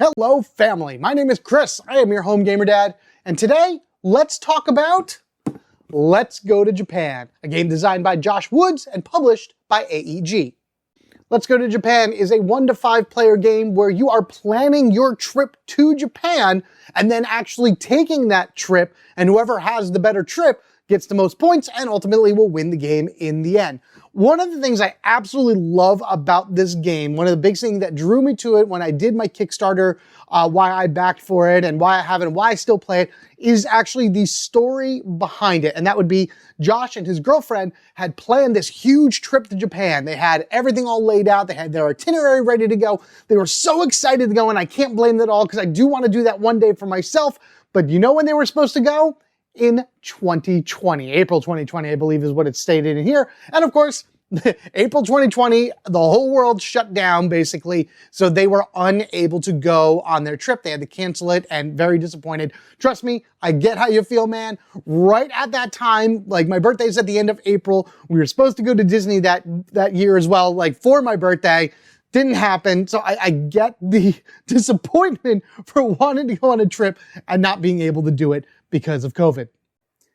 Hello family, my name is Chris, I am your home gamer dad, and today let's talk about Let's Go to Japan, a game designed by Josh Woods and published by AEG. Let's Go to Japan is a 1 to 5 player game where you are planning your trip to Japan and then actually taking that trip, and whoever has the better trip gets the most points and ultimately will win the game in the end. One of the things I absolutely love about this game, one of the big things that drew me to it when I did my Kickstarter, why I backed for it and why I haven't, why I still play it, is actually the story behind it. And that would be Josh and his girlfriend had planned this huge trip to Japan. They had everything all laid out. They had their itinerary ready to go. They were so excited to go, and I can't blame them at all because I do want to do that one day for myself. But you know when they were supposed to go? In 2020. April 2020, I believe is what it's stated in here. And of course, April 2020, the whole world shut down basically, so they were unable to go on their trip. They had to cancel it and very disappointed. Trust me, I get how you feel, man. Right at that time, like my birthday's at the end of April, we were supposed to go to Disney that year as well, like for my birthday. Didn't happen, so I get the disappointment for wanting to go on a trip and not being able to do it because of COVID.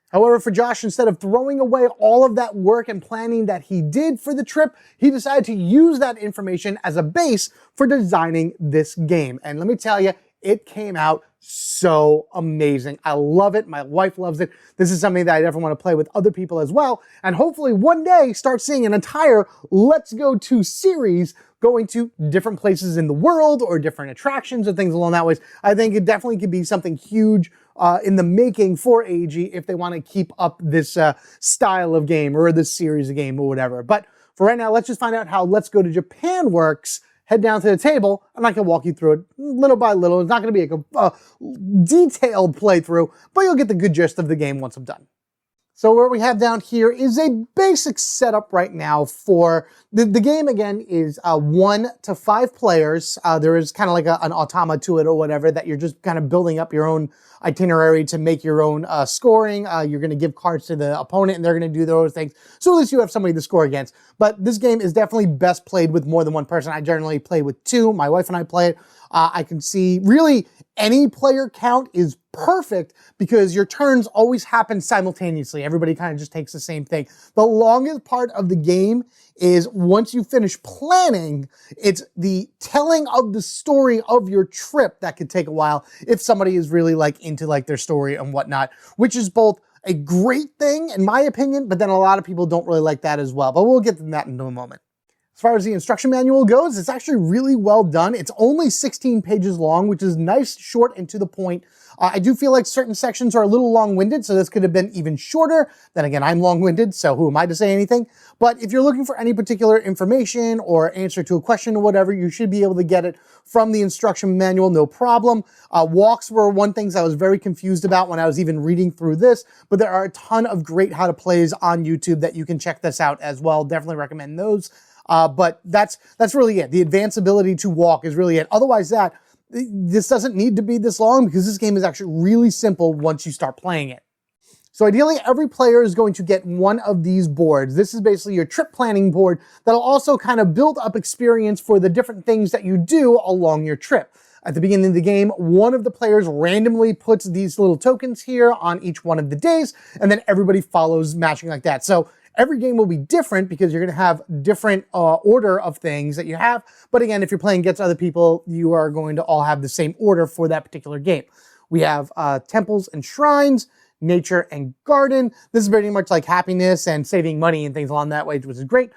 However, for Josh, instead of throwing away all of that work and planning that he did for the trip, he decided to use that information as a base for designing this game. And let me tell you, it came out so amazing. I love it. My wife loves it. This is something that I definitely want to play with other people as well. And hopefully one day start seeing an entire Let's Go To series going to different places in the world or different attractions or things along that ways. I think it definitely could be something huge in the making for AEG if they want to keep up this style of game or this series of game or whatever. But for right now, let's just find out how Let's Go to Japan works. Head down to the table, and I can walk you through it little by little. It's not going to be a detailed playthrough, but you'll get the good gist of the game once I'm done. So what we have down here is a basic setup right now for the game. Again, is 1 to 5 players. There is kind of like an automa to it or whatever that you're just kind of building up your own itinerary to make your own scoring. You're going to give cards to the opponent and they're going to do those things. So at least you have somebody to score against. But this game is definitely best played with more than one person. I generally play with 2. My wife and I play it. I can see really any player count is perfect because your turns always happen simultaneously. Everybody kind of just takes the same thing. The longest part of the game is once you finish planning, it's the telling of the story of your trip that could take a while if somebody is really like into like their story and whatnot, which is both a great thing in my opinion, but then a lot of people don't really like that as well. But we'll get to that in a moment. As far as the instruction manual goes, it's actually really well done. It's only 16 pages long, which is nice, short, and to the point. I do feel like certain sections are a little long-winded, so this could have been even shorter. Then again, I'm long-winded, so who am I to say anything? But if you're looking for any particular information or answer to a question or whatever, you should be able to get it from the instruction manual, no problem. Walks were one thing I was very confused about when I was even reading through this, but there are a ton of great how to plays on YouTube that you can check this out as well. Definitely recommend those. But that's really it. The advanced ability to walk is really it. Otherwise this doesn't need to be this long because this game is actually really simple once you start playing it. So ideally, every player is going to get one of these boards. This is basically your trip planning board that'll also kind of build up experience for the different things that you do along your trip. At the beginning of the game, one of the players randomly puts these little tokens here on each one of the days, and then everybody follows matching like that. So every game will be different because you're going to have different order of things that you have. But again, if you're playing against other people, you are going to all have the same order for that particular game. We have temples and shrines, nature and garden. This is very much like happiness and saving money and things along that way, which is great.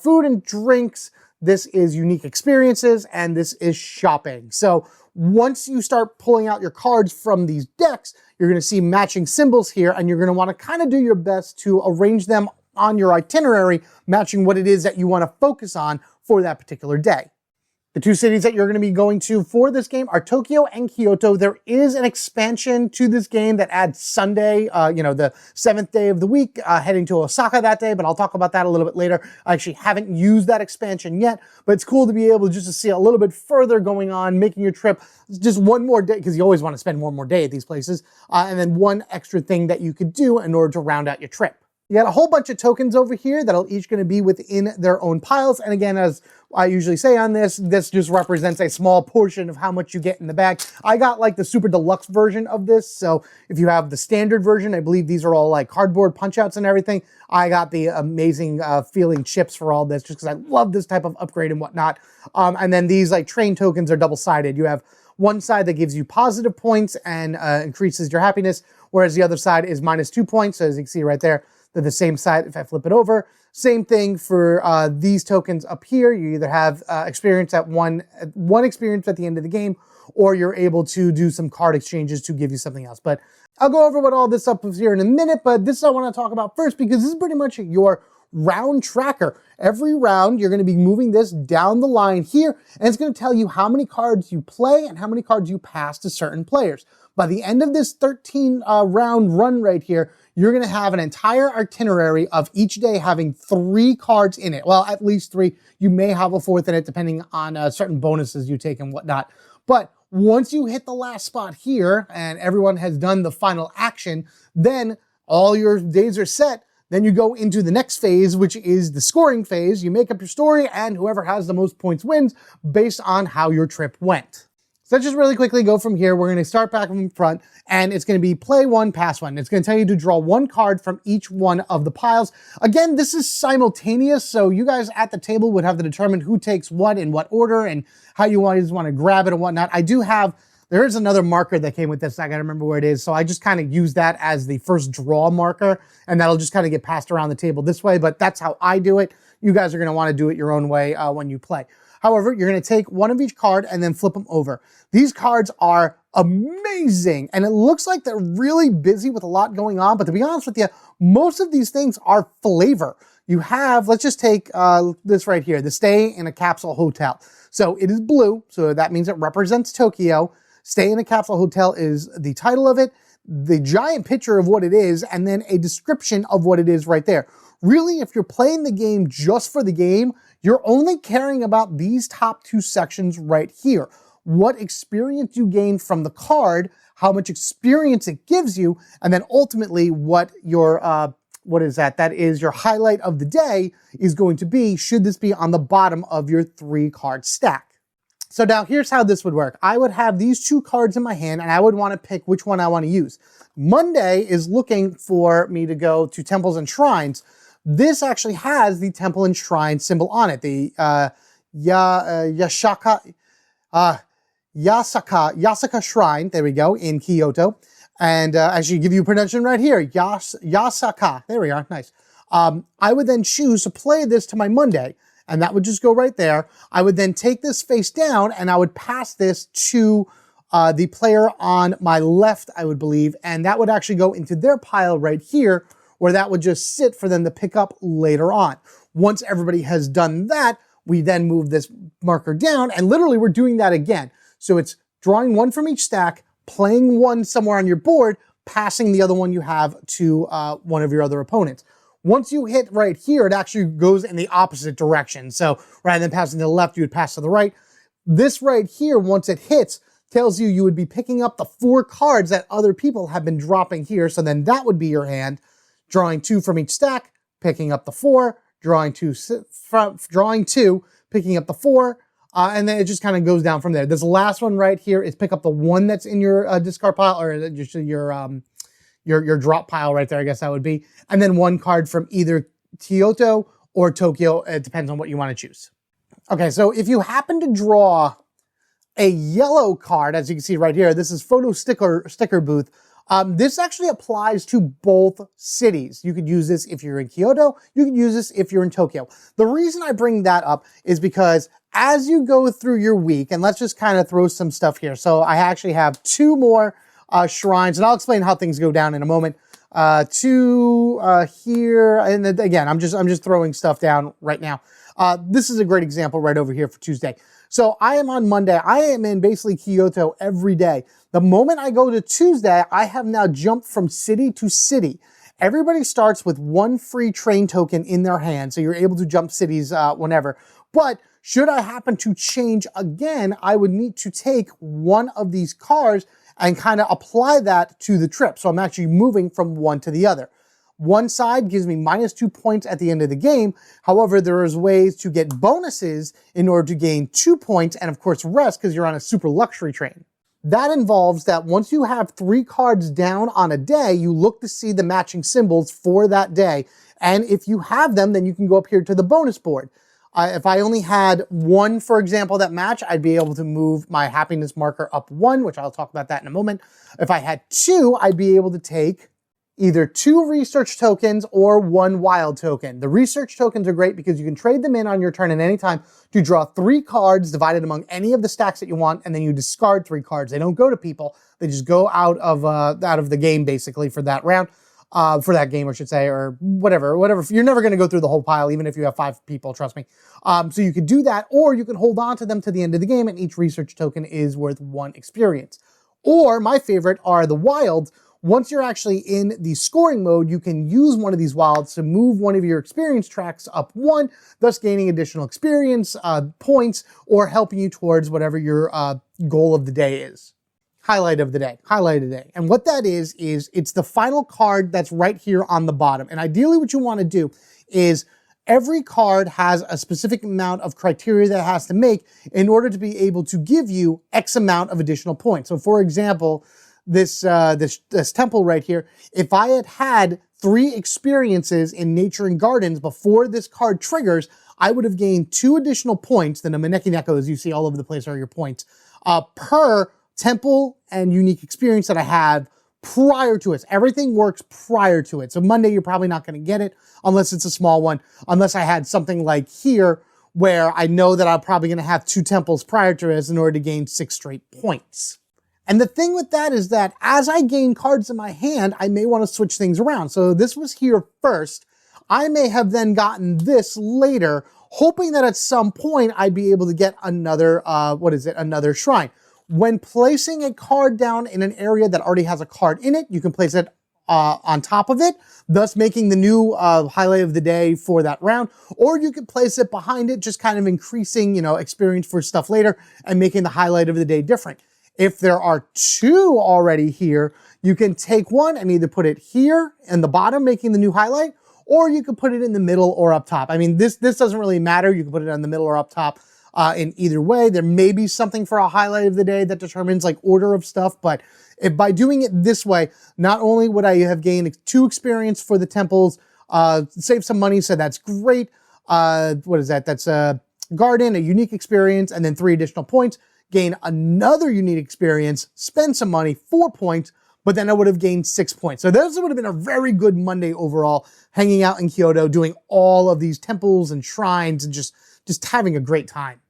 Food and drinks. This is unique experiences, and this is shopping. So once you start pulling out your cards from these decks, you're going to see matching symbols here, and you're going to want to kind of do your best to arrange them on your itinerary, matching what it is that you want to focus on for that particular day. The 2 cities that you're going to be going to for this game are Tokyo and Kyoto. There is an expansion to this game that adds Sunday, the 7th day of the week, heading to Osaka that day, but I'll talk about that a little bit later. I actually haven't used that expansion yet, but it's cool to be able just to see a little bit further going on, making your trip just one more day, because you always want to spend one more day at these places, and then one extra thing that you could do in order to round out your trip. You got a whole bunch of tokens over here that are each going to be within their own piles. And again, as I usually say on this just represents a small portion of how much you get in the bag. I got like the super deluxe version of this. So if you have the standard version, I believe these are all like cardboard punch outs and everything. I got the amazing feeling chips for all this just because I love this type of upgrade and whatnot. And then these like train tokens are double-sided. You have one side that gives you positive points and increases your happiness, whereas the other side is -2 points. So as you can see right there, they're the same side if I flip it over. Same thing for these tokens up here. You either have experience at one experience at the end of the game, or you're able to do some card exchanges to give you something else. But I'll go over what all this up is here in a minute, but this I want to talk about first because this is pretty much your round tracker. Every round, you're going to be moving this down the line here, and it's going to tell you how many cards you play and how many cards you pass to certain players. By the end of this 13 round run right here, you're going to have an entire itinerary of each day having 3 cards in it. Well, at least 3. You may have a 4th in it depending on certain bonuses you take and whatnot. But once you hit the last spot here and everyone has done the final action, then all your days are set. Then you go into the next phase, which is the scoring phase. You make up your story, and whoever has the most points wins based on how your trip went. So let's just really quickly go from here. We're going to start back from front, and it's going to be play 1, pass 1. It's going to tell you to draw 1 card from each one of the piles. Again, this is simultaneous, so you guys at the table would have to determine who takes what in what order and how you guys want to grab it and whatnot. There is another marker that came with this. I got to remember where it is. So I just kind of use that as the first draw marker, and that'll just kind of get passed around the table this way. But that's how I do it. You guys are going to want to do it your own way when you play. However, you're going to take one of each card and then flip them over. These cards are amazing, and it looks like they're really busy with a lot going on. But to be honest with you, most of these things are flavor. You have, let's just take this right here, the Stay in a Capsule Hotel. So it is blue, so that means it represents Tokyo. Stay in a Capsule Hotel is the title of it, the giant picture of what it is, and then a description of what it is right there. Really, if you're playing the game just for the game, you're only caring about these top 2 sections right here. What experience you gain from the card, how much experience it gives you, and then ultimately what your, that is your highlight of the day is going to be, should this be on the bottom of your 3-card stack. So now here's how this would work. I would have these 2 cards in my hand, and I would want to pick which one I want to use. Monday is looking for me to go to temples and shrines. This actually has the temple and shrine symbol on it, the Yasaka Shrine, there we go, in Kyoto. And actually give you a pronunciation right here, Yasaka, there we are, nice. I would then choose to play this to my Monday, and that would just go right there. I would then take this face down, and I would pass this to the player on my left, I would believe, and that would actually go into their pile right here, where that would just sit for them to pick up later on. Once everybody has done that, we then move this marker down, and literally we're doing that again. So it's drawing 1 from each stack, playing 1 somewhere on your board, passing the other one you have to one of your other opponents. Once you hit right here, it actually goes in the opposite direction. So rather than passing to the left, you would pass to the right. This right here, once it hits, tells you would be picking up the 4 cards that other people have been dropping here. So then that would be your hand, drawing 2 from each stack, picking up the 4, drawing 2, picking up the 4, and then it just kind of goes down from there. This last one right here is pick up the 1 that's in your discard pile, or your drop pile right there, I guess that would be. And then 1 card from either Kyoto or Tokyo. It depends on what you want to choose. Okay, so if you happen to draw a yellow card, as you can see right here, this is photo sticker booth. This actually applies to both cities. You could use this if you're in Kyoto. You could use this if you're in Tokyo. The reason I bring that up is because as you go through your week, and let's just kind of throw some stuff here. So I actually have 2 more shrines, and I'll explain how things go down in a moment. 2 here, and again, I'm just throwing stuff down right now. This is a great example right over here for Tuesday. So I am on Monday. I am in basically Kyoto every day. The moment I go to Tuesday, I have now jumped from city to city. Everybody starts with 1 free train token in their hand, so you're able to jump cities whenever. But should I happen to change again, I would need to take 1 of these cars and kind of apply that to the trip. So I'm actually moving from one to the other. One side gives me -2 points at the end of the game. However, there is ways to get bonuses in order to gain 2 points and of course rest because you're on a super luxury train. That involves that once you have 3 cards down on a day, you look to see the matching symbols for that day. And if you have them, then you can go up here to the bonus board. If I only had 1, for example, that match, I'd be able to move my happiness marker up 1, which I'll talk about that in a moment. If I had 2, I'd be able to take either 2 research tokens or 1 wild token. The research tokens are great because you can trade them in on your turn at any time to draw 3 cards divided among any of the stacks that you want, and then you discard 3 cards. They don't go to people. They just go out of the game basically for that round, for that game, I should say, or whatever. You're never going to go through the whole pile, even if you have 5 people, trust me. So you could do that, or you can hold on to them to the end of the game, and each research token is worth 1 experience. Or my favorite are the wilds. Once you're actually in the scoring mode, you can use one of these wilds to move one of your experience tracks up 1, thus gaining additional experience points or helping you towards whatever your goal of the day is. Highlight of the day. And what that is it's the final card that's right here on the bottom. And ideally what you want to do is every card has a specific amount of criteria that it has to make in order to be able to give you X amount of additional points. So for example, this temple right here, if I had had 3 experiences in nature and gardens before this card triggers, I would have gained 2 additional points. The Maneki Neko, as you see all over the place, are your points per temple and unique experience that I have prior to it. Everything works prior to it. So Monday, you're probably not going to get it unless it's a small one, unless I had something like here where I know that I'm probably going to have 2 temples prior to this in order to gain 6 straight points. And the thing with that is that as I gain cards in my hand, I may want to switch things around. So this was here first. I may have then gotten this later, hoping that at some point I'd be able to get another, another shrine. When placing a card down in an area that already has a card in it, you can place it on top of it, thus making the new highlight of the day for that round. Or you could place it behind it, just kind of increasing, experience for stuff later and making the highlight of the day different. If there are 2 already here, you can take one and either put it here in the bottom, making the new highlight, or you can put it in the middle or up top. I mean, this doesn't really matter. You can put it in the middle or up top in either way. There may be something for a highlight of the day that determines like order of stuff, but by doing it this way, not only would I have gained 2 experience for the temples, save some money, so that's great. What is that? That's a garden, a unique experience, and then 3 additional points. Gain another unique experience, spend some money, 4 points, but then I would have gained 6 points. So this would have been a very good Monday overall, hanging out in Kyoto, doing all of these temples and shrines and just having a great time.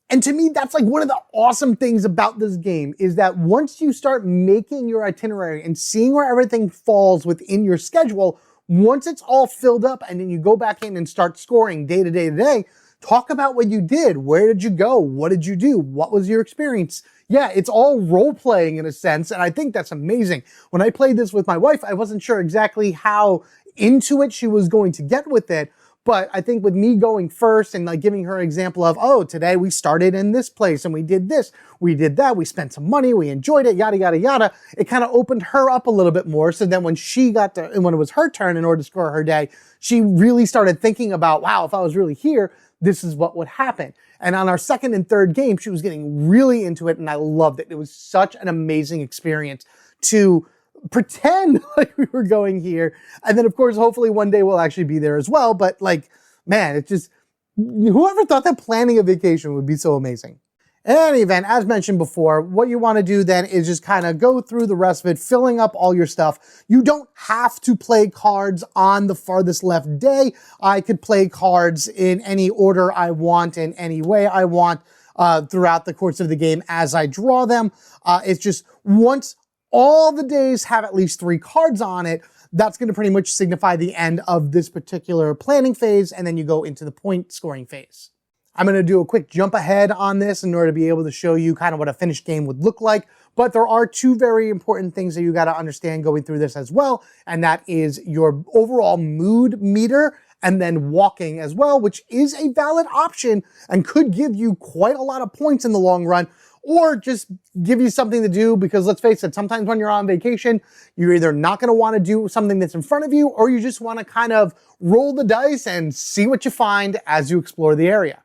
And to me, that's like one of the awesome things about this game is that once you start making your itinerary and seeing where everything falls within your schedule, once it's all filled up and then you go back in and start scoring day to day to day, talk about what you did. Where did you go? What did you do? What was your experience? Yeah, it's all role-playing in a sense, and I think that's amazing. When I played this with my wife, I wasn't sure exactly how into it she was going to get with it, but I think with me going first and like giving her an example of, oh, today we started in this place and we did this, we did that, we spent some money, we enjoyed it, yada, yada, yada, it kind of opened her up a little bit more. So then when when it was her turn in order to score her day, she really started thinking about, wow, if I was really here, this is what would happen. And on our second and third game, she was getting really into it and I loved it. It was such an amazing experience to pretend like we were going here. And then of course, hopefully one day we'll actually be there as well. But like, man, it's just, whoever thought that planning a vacation would be so amazing? In any event, as mentioned before, what you want to do then is just kind of go through the rest of it, filling up all your stuff. You don't have to play cards on the farthest left day. I could play cards in any order I want, in any way I want, throughout the course of the game as I draw them. It's just once all the days have at least 3 cards on it, that's going to pretty much signify the end of this particular planning phase, and then you go into the point scoring phase. I'm going to do a quick jump ahead on this in order to be able to show you kind of what a finished game would look like. But there are 2 very important things that you got to understand going through this as well. And that is your overall mood meter and then walking as well, which is a valid option and could give you quite a lot of points in the long run. or just give you something to do, because let's face it, sometimes when you're on vacation, you're either not going to want to do something that's in front of you, or you just want to kind of roll the dice and see what you find as you explore the area.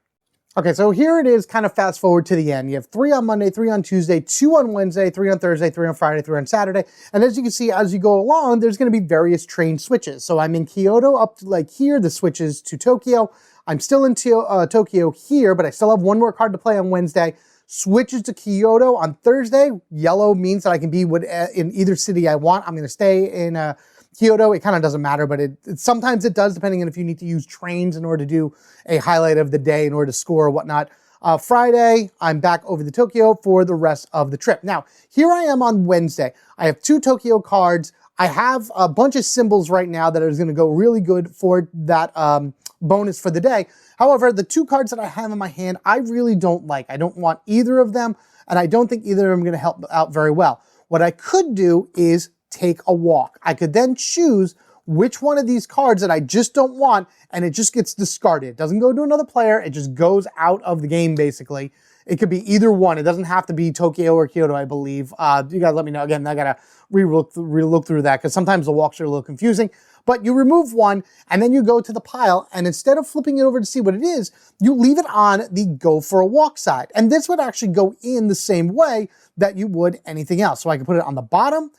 Okay, so here it is, kind of fast forward to the end. You have 3 on Monday, 3 on Tuesday, 2 on Wednesday, 3 on Thursday, 3 on Friday, 3 on Saturday. And as you can see, as you go along, there's going to be various train switches. So I'm in Kyoto up to like here, the switches to Tokyo. I'm still in Tokyo here, but I still have one more card to play on Wednesday. Switches to Kyoto on Thursday. Yellow means that I can be in either city I want. I'm going to stay in Kyoto. It kind of doesn't matter, but sometimes it does, depending on if you need to use trains in order to do a highlight of the day in order to score or whatnot. Friday, I'm back over to Tokyo for the rest of the trip. Now, here I am on Wednesday. I have 2 Tokyo cards. I have a bunch of symbols right now that is going to go really good for that bonus for the day. However, the 2 cards that I have in my hand, I really don't like. I don't want either of them, and I don't think either of them are going to help out very well. What I could do is take a walk. I could then choose which one of these cards that I just don't want, and it just gets discarded. It doesn't go to another player. It just goes out of the game, basically. It could be either one. It doesn't have to be Tokyo or Kyoto, I believe. You guys let me know. Again, I got to re-look through that, because sometimes the walks are a little confusing. But you remove one, and then you go to the pile, and instead of flipping it over to see what it is, you leave it on the go for a walk side. And this would actually go in the same way that you would anything else. So I can put it on the bottom,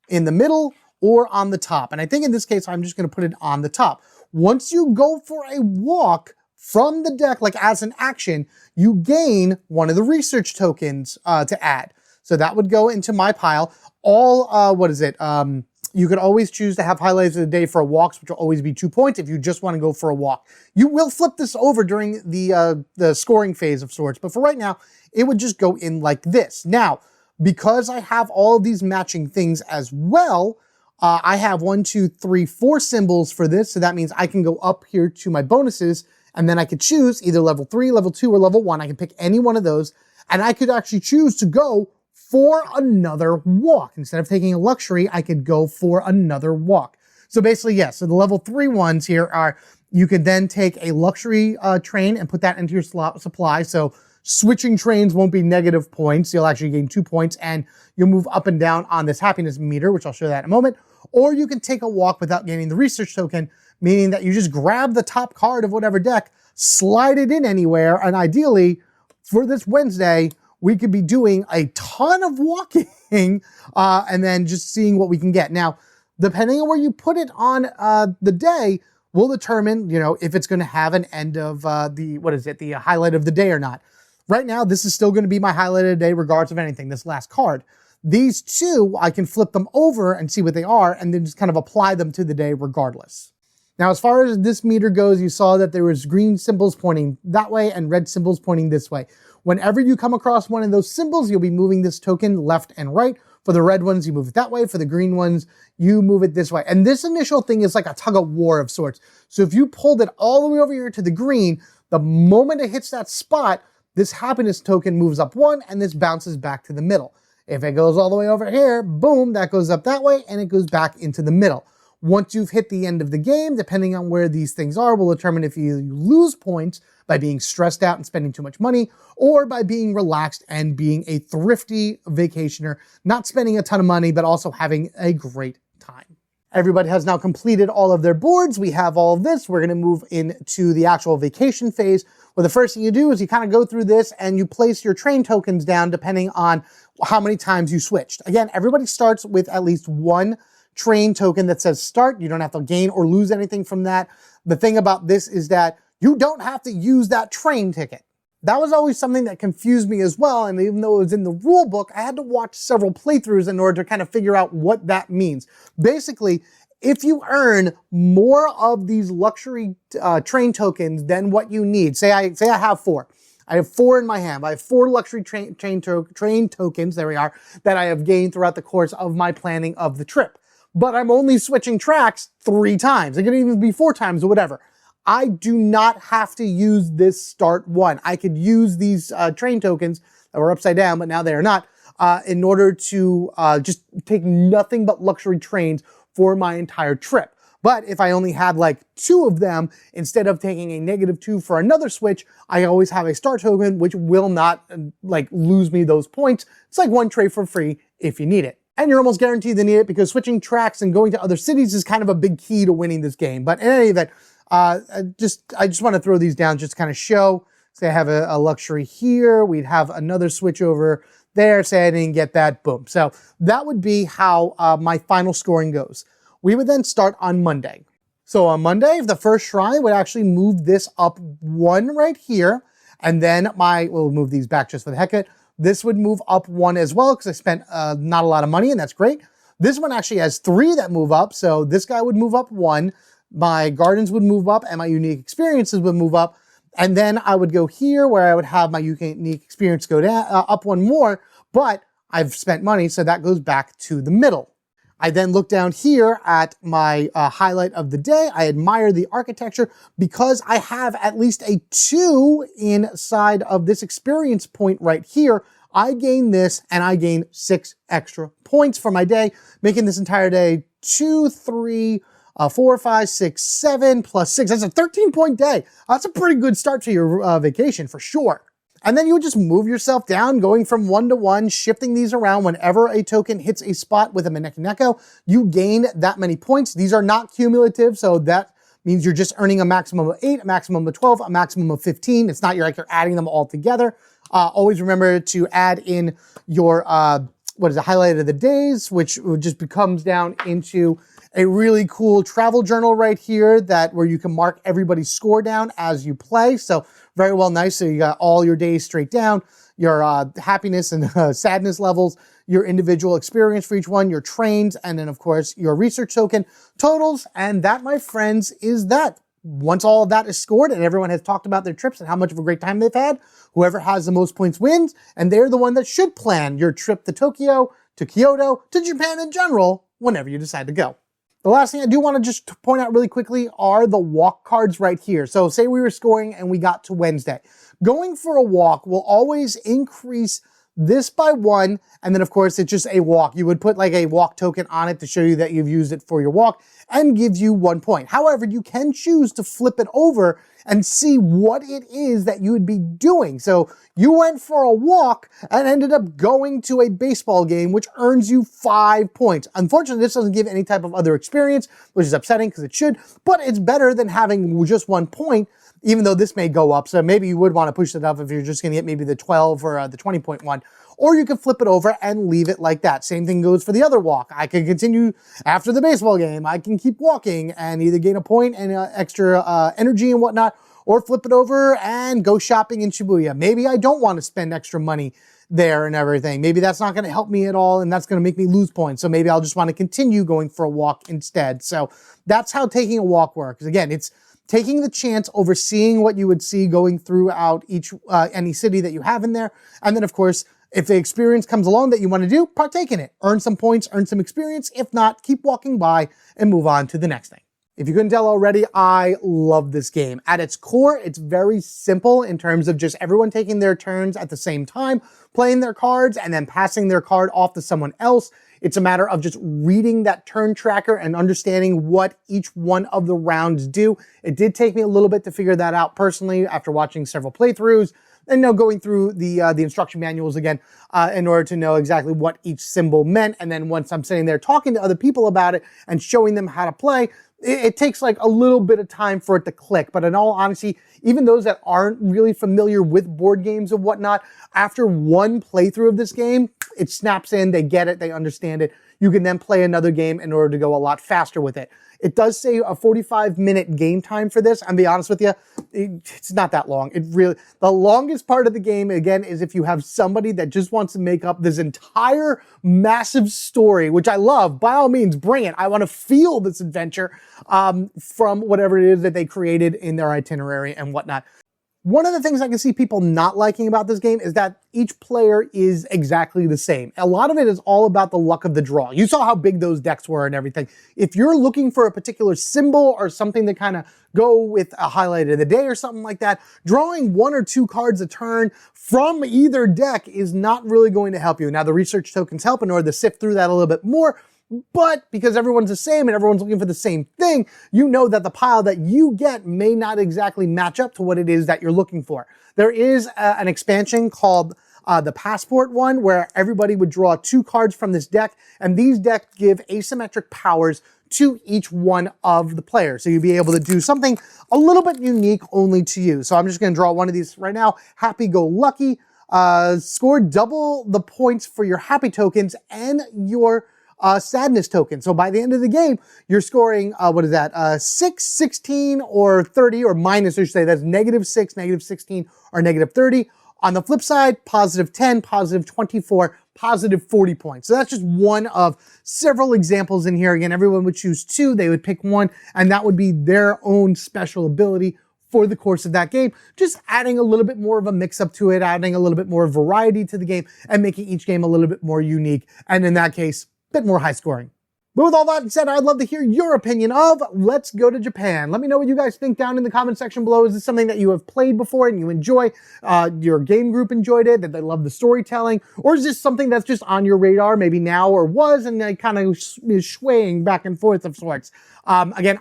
in the middle, or on the top. And I think in this case, I'm just going to put it on the top. Once you go for a walk from the deck, like as an action, you gain one of the research tokens to add. So that would go into my pile. You could always choose to have highlights of the day for walks, which will always be 2 points if you just want to go for a walk. You will flip this over during the scoring phase of sorts, but for right now, it would just go in like this. Now, because I have all of these matching things as well, I have 1, 2, 3, 4 symbols for this, so that means I can go up here to my bonuses, and then I could choose either level 3, level 2, or level 1. I can pick any one of those, and I could actually choose to go for another walk. Instead of taking a luxury, I could go for another walk. So basically, yes, so the level 3 ones here are, you could then take a luxury train and put that into your supply. So switching trains won't be negative points. You'll actually gain 2 points, and you'll move up and down on this happiness meter, which I'll show that in a moment. Or you can take a walk without gaining the research token, meaning that you just grab the top card of whatever deck, slide it in anywhere, and ideally, for this Wednesday, we could be doing a ton of walking and then just seeing what we can get. Now, depending on where you put it on the day, will determine, if it's going to have an end of the highlight of the day or not. Right now, this is still going to be my highlight of the day, regardless of anything, this last card. These 2, I can flip them over and see what they are, and then just kind of apply them to the day regardless. Now, as far as this meter goes, you saw that there was green symbols pointing that way and red symbols pointing this way. Whenever you come across one of those symbols, you'll be moving this token left and right. For the red ones, you move it that way. For the green ones, you move it this way. And this initial thing is like a tug of war of sorts. So if you pulled it all the way over here to the green, the moment it hits that spot, this happiness token moves up 1, and this bounces back to the middle. If it goes all the way over here, boom, that goes up that way, and it goes back into the middle. Once you've hit the end of the game, depending on where these things are, will determine if you lose points by being stressed out and spending too much money, or by being relaxed and being a thrifty vacationer, not spending a ton of money, but also having a great time. Everybody has now completed all of their boards. We have all of this. We're going to move into the actual vacation phase, where the first thing you do is you kind of go through this and you place your train tokens down depending on how many times you switched. Again, everybody starts with at least 1 train token that says start. You don't have to gain or lose anything from that. The thing about this is that you don't have to use that train ticket. That was always something that confused me as well, and even though it was in the rule book, I had to watch several playthroughs in order to kind of figure out what that means. Basically, if you earn more of these luxury train tokens than what you need, say I have 4. I have 4 in my hand. I have 4 luxury train tokens, there we are, that I have gained throughout the course of my planning of the trip. But I'm only switching tracks 3 times. It could even be 4 times or whatever. I do not have to use this start 1. I could use these train tokens that were upside down, but now they are not, in order to just take nothing but luxury trains for my entire trip. But if I only had like 2 of them, instead of taking a -2 for another switch, I always have a star token, which will not like lose me those points. It's like 1 tray for free if you need it. And you're almost guaranteed to need it because switching tracks and going to other cities is kind of a big key to winning this game. But in any event, I just want to throw these down just to kind of show. Say I have a luxury here. We'd have another switch over there. Say I didn't get that. Boom. So that would be how my final scoring goes. We would then start on Monday. So on Monday, the first shrine would actually move this up 1 right here. And then we'll move these back just for the heck of it. This would move up 1 as well because I spent not a lot of money, and that's great. This one actually has 3 that move up. So this guy would move up 1. My gardens would move up and my unique experiences would move up. And then I would go here where I would have my unique experience go down, up 1 more, but I've spent money, so that goes back to the middle. I then look down here at my highlight of the day. I admire the architecture because I have at least a 2 inside of this experience point right here. I gain this and I gain 6 extra points for my day, making this entire day 2, 3, 4, 5, 6, 7 plus 6. That's a 13-point day. That's a pretty good start to your vacation for sure. And then you would just move yourself down, going from 1 to 1, shifting these around. Whenever a token hits a spot with a Maneki-Neko, you gain that many points. These are not cumulative, so that means you're just earning a maximum of 8, a maximum of 12, a maximum of 15. It's not like you're adding them all together. Always remember to add in your, highlight of the days, which just becomes down into a really cool travel journal right here where you can mark everybody's score down as you play. So very well nice. So you got all your days straight down, your happiness and sadness levels, your individual experience for each one, your trains, and then of course your research token totals. And that, my friends, is that. Once all of that is scored and everyone has talked about their trips and how much of a great time they've had, whoever has the most points wins, and they're the one that should plan your trip to Tokyo, to Kyoto, to Japan in general, whenever you decide to go. The last thing I do want to just point out really quickly are the walk cards right here. So say we were scoring and we got to Wednesday. Going for a walk will always increase this by 1, and then of course it's just a walk. You would put like a walk token on it to show you that you've used it for your walk and give you 1 point. However, you can choose to flip it over and see what it is that you would be doing. So you went for a walk and ended up going to a baseball game, which earns you 5 points. Unfortunately, this doesn't give any type of other experience, which is upsetting because it should, but it's better than having just 1 point, even though this may go up. So maybe you would want to push it up if you're just going to get maybe the 12 or the 20-point one. Or you can flip it over and leave it like that. Same thing goes for the other walk. I can continue after the baseball game. I can keep walking and either gain a point and extra energy and whatnot, or flip it over and go shopping in Shibuya. Maybe I don't want to spend extra money there and everything. Maybe that's not going to help me at all and that's going to make me lose points. So maybe I'll just want to continue going for a walk instead. So that's how taking a walk works. Again, it's taking the chance over seeing what you would see going throughout any city that you have in there. And then of course, if the experience comes along that you want to do, partake in it. Earn some points, earn some experience. If not, keep walking by and move on to the next thing. If you couldn't tell already, I love this game. At its core, it's very simple in terms of just everyone taking their turns at the same time, playing their cards, and then passing their card off to someone else. It's a matter of just reading that turn tracker and understanding what each one of the rounds do. It did take me a little bit to figure that out personally after watching several playthroughs, and now going through the instruction manuals again in order to know exactly what each symbol meant. And then once I'm sitting there talking to other people about it and showing them how to play, it takes like a little bit of time for it to click. But in all honesty, even those that aren't really familiar with board games and whatnot, after one playthrough of this game, it snaps in, they get it, they understand it. You can then play another game in order to go a lot faster with it. It does say a 45-minute game time for this. I'll be honest with you, it's not that long. The longest part of the game, again, is if you have somebody that just wants to make up this entire massive story, which I love. By all means, bring it. I want to feel this adventure from whatever it is that they created in their itinerary and whatnot. One of the things I can see people not liking about this game is that each player is exactly the same. A lot of it is all about the luck of the draw. You saw how big those decks were and everything. If you're looking for a particular symbol or something to kind of go with a highlight of the day or something like that, drawing 1 or 2 cards a turn from either deck is not really going to help you. Now, the research tokens help in order to sift through that a little bit more, But because everyone's the same and everyone's looking for the same thing, you know that the pile that you get may not exactly match up to what it is that you're looking for. There is an expansion called the Passport one, where everybody would draw 2 cards from this deck, and these decks give asymmetric powers to each one of the players. So you'll be able to do something a little bit unique only to you. So I'm just gonna draw one of these right now. Happy Go Lucky. Score double the points for your happy tokens and your sadness token. So by the end of the game, you're scoring, 6, 16, or 30, or minus, I should say, that's -6, -16, or -30. On the flip side, +10, +24, +40 points. So that's just one of several examples in here. Again, everyone would choose 2, they would pick 1, and that would be their own special ability for the course of that game, just adding a little bit more of a mix-up to it, adding a little bit more variety to the game, and making each game a little bit more unique, and in that case, a bit more high scoring. But with all that said, I'd love to hear your opinion of Let's Go to Japan. Let me know what you guys think down in the comment section below. Is this something that you have played before and you enjoy? Your game group enjoyed it, that they love the storytelling? Or is this something that's just on your radar, maybe now or was, and kind of is swaying back and forth of sorts? Again,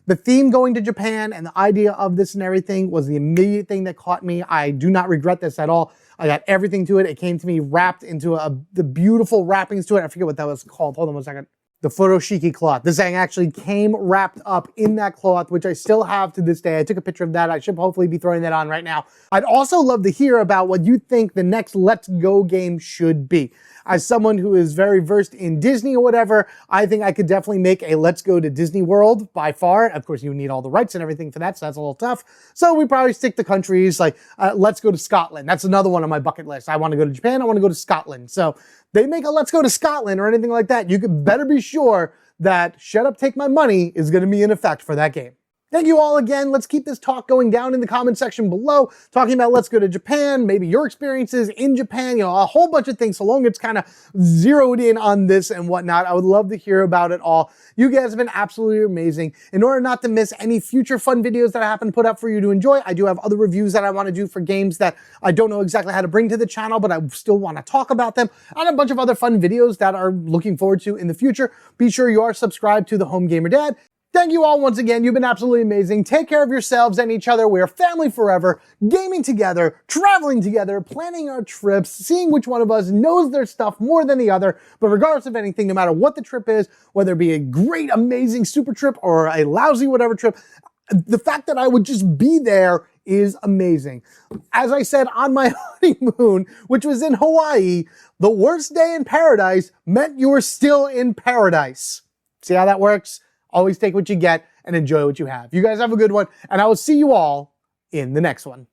the theme going to Japan and the idea of this and everything was the immediate thing that caught me. I do not regret this at all. I got everything to it. It came to me wrapped into the beautiful wrappings to it. I forget what that was called. Hold on one second. The furoshiki cloth. This thing actually came wrapped up in that cloth, which I still have to this day. I took a picture of that. I should hopefully be throwing that on right now. I'd also love to hear about what you think the next Let's Go game should be. As someone who is very versed in Disney or whatever, I think I could definitely make a Let's Go to Disney World by far. Of course, you need all the rights and everything for that, so that's a little tough. So we probably stick to countries like, let's go to Scotland. That's another one on my bucket list. I want to go to Japan, I want to go to Scotland. So they make a Let's Go to Scotland or anything like that, you could better be sure that Shut Up, Take My Money is going to be in effect for that game. Thank you all again. Let's keep this talk going down in the comment section below, talking about Let's Go to Japan, maybe your experiences in Japan, a whole bunch of things, so long as it's kind of zeroed in on this and whatnot. I would love to hear about it all. You guys have been absolutely amazing. In order not to miss any future fun videos that I happen to put up for you to enjoy, I do have other reviews that I want to do for games that I don't know exactly how to bring to the channel, but I still want to talk about them, and a bunch of other fun videos that I'm looking forward to in the future. Be sure you are subscribed to the Home Gamer Dad. Thank you all once again. You've been absolutely amazing. Take care of yourselves and each other. We are family forever, gaming together, traveling together, planning our trips, seeing which one of us knows their stuff more than the other. But regardless of anything, no matter what the trip is, whether it be a great, amazing super trip or a lousy whatever trip, the fact that I would just be there is amazing. As I said on my honeymoon, which was in Hawaii, the worst day in paradise meant you were still in paradise. See how that works? Always take what you get and enjoy what you have. You guys have a good one, and I will see you all in the next one.